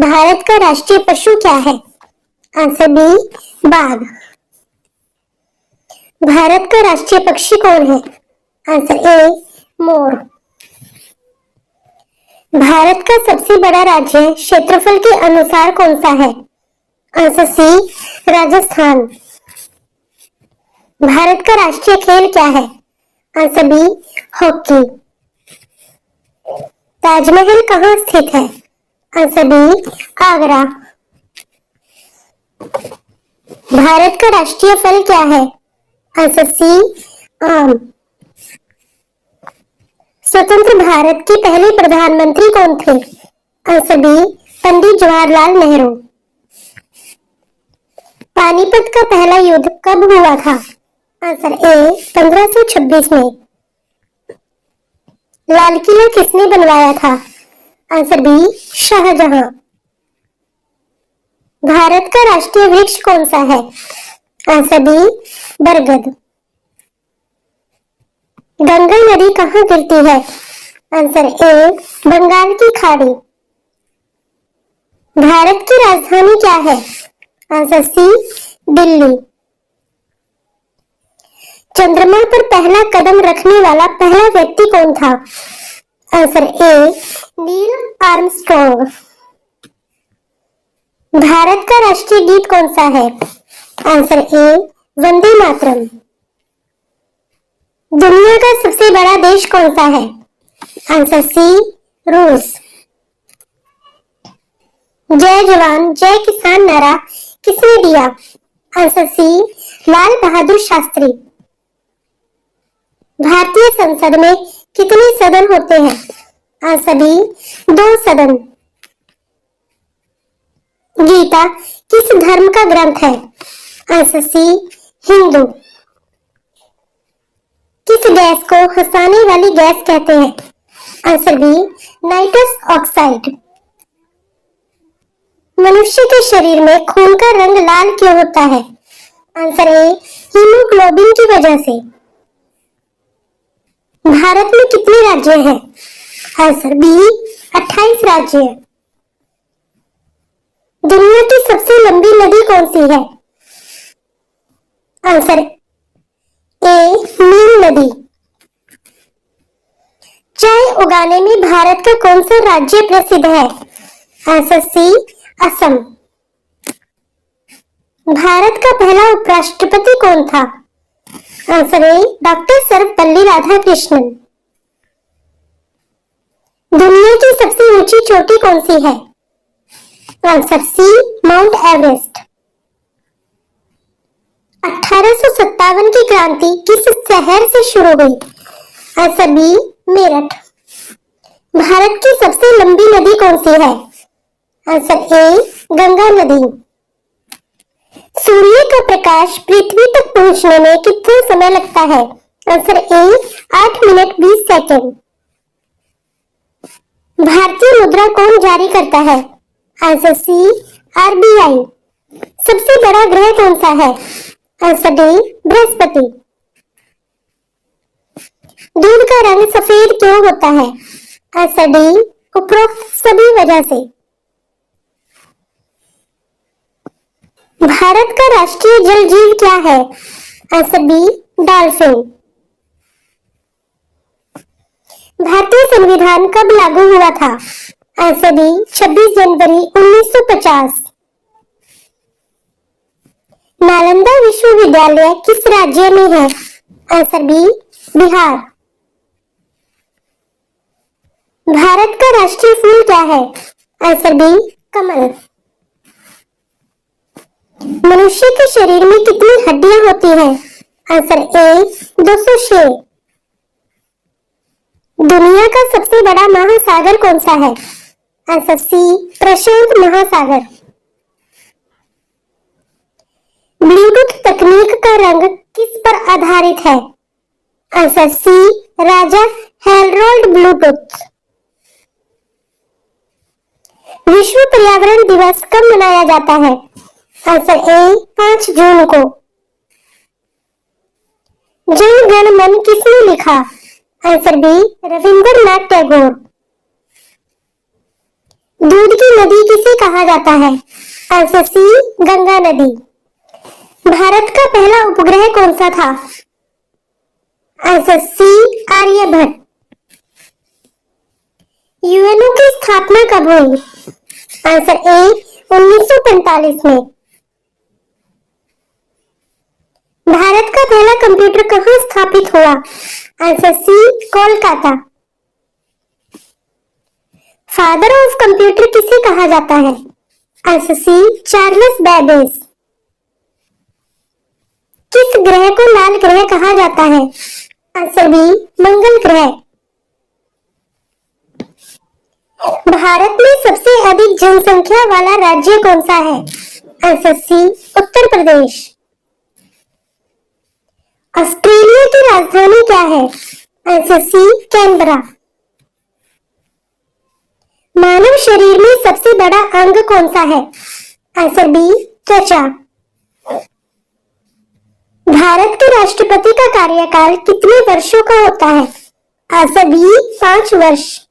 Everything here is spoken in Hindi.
भारत का राष्ट्रीय पशु क्या है? आंसर बी बाघ। भारत का राष्ट्रीय पक्षी कौन है? आंसर ए मोर। भारत का सबसे बड़ा राज्य क्षेत्रफल के अनुसार कौन सा है? आंसर सी राजस्थान। भारत का राष्ट्रीय खेल क्या है? Answer B hockey. ताजमहल कहाँ स्थित है? Answer B Agra. भारत का राष्ट्रीय फल क्या है? आंसर सी आम। स्वतंत्र भारत के पहले प्रधानमंत्री कौन थे? Answer B Pandit Jawaharlal Nehru. पानीपत का पहला युद्ध कब हुआ था? आंसर ए 1526 में। लाल किला किसने बनवाया था? Answer B Shahjahan. भारत का राष्ट्रीय वृक्ष कौन सा है? आंसर बी बरगद। गंगा नदी कहाँ गिरती है? आंसर ए बंगाल की खाड़ी। भारत की राजधानी क्या है? Answer C Delhi. चंद्रमा पर पहला कदम रखने वाला पहला व्यक्ति कौन था? Answer A Neil Armstrong. Bharat का राष्ट्रीय गीत कौन सा है? आंसर ए वंदे मातरम। दुनिया का सबसे बड़ा देश कौन सा है? आंसर सी रूस। जय जवान जय किसान नारा किसने दिया? Answer C Lal Bahadur Shastri. भारतीय संसद में कितने सदन होते हैं? आंसर बी 2 सदन। गीता किस धर्म का ग्रंथ है? Answer C Hindu. किस गैस को हंसाने वाली गैस कहते हैं? Answer B nitrous oxide. मनुष्य के शरीर में खून का रंग लाल क्यों होता है? आंसर ए हीमोग्लोबिन की वजह से। भारत में कितने राज्य हैं? आंसर बी 28 राज्य। दुनिया की सबसे लंबी नदी कौन सी है? आंसर ए नील नदी। चाय उगाने में भारत का कौन सा राज्य प्रसिद्ध है? आंसर सी असम। भारत का पहला उपराष्ट्रपति कौन था? Answer A doctor Sarvepalli Radhakrishnan. दुनिया की सबसे ऊंची चोटी कौन सी है? आंसर सी माउंट एवरेस्ट। 1857 की क्रांति किस शहर से शुरू हुई? Answer B Meerut. भारत की सबसे लंबी नदी कौन सी है? आंसर ए गंगा नदी। सूर्य का प्रकाश पृथ्वी तक पहुंचने में कितना समय लगता है? Answer A 8 minute 20 second. भारतीय मुद्रा कौन जारी करता है? Answer C RBI. सबसे बड़ा ग्रह कौन सा है? Answer D Brihaspati. दूध का रंग सफेद क्यों होता है? आंसर डी उपरोक्त सभी वजह से। भारत का राष्ट्रीय जल जीव क्या है? Answer B dolphin. भारतीय संविधान कब लागू हुआ था? आंसर बी 26 जनवरी 1950। नालंदा विश्वविद्यालय किस राज्य में है? Answer B Bihar. भारत का राष्ट्रीय फूल क्या है? आंसर बी कमल। मनुष्य के शरीर में कितनी हड्डियां होती हैं? Answer A 206। दुनिया का सबसे बड़ा महासागर कौन सा है? आंसर सी प्रशांत महासागर। ब्लूटूथ तकनीक का रंग किस पर आधारित है? आंसर सी राजा हेरोल्ड ब्लूटूथ। विश्व पर्यावरण दिवस कब मनाया जाता है? आंसर ए 5 जून को। जन गण मन किसने लिखा? Answer B Rabindranath Tagore. दूध की नदी किसे कहा कहा जाता है? आंसर सी, गंगा नदी। भारत का पहला उपग्रह कौन सा था? Answer C, Aryabhata. यूएनओ की स्थापना कब हुई? आंसर ए, 1945 में। भारत का पहला कंप्यूटर कहाँ स्थापित हुआ? Answer C, Kolkata. Father of computer किसे कहा जाता है? Answer C, Charles Babbage. किस ग्रह को लाल ग्रह कहा जाता है? आंसर बी, मंगल ग्रह। भारत में सबसे अधिक जनसंख्या वाला राज्य कौन सा है? आंसर सी, उत्तर प्रदेश। ऑस्ट्रेलिया की राजधानी क्या है? आंसर सी, कैनबरा। मानव शरीर में सबसे बड़ा अंग कौन सा है? आंसर बी, त्वचा। भारत के राष्ट्रपति का कार्यकाल कितने वर्षों का होता है? आंसर बी, 5 वर्ष।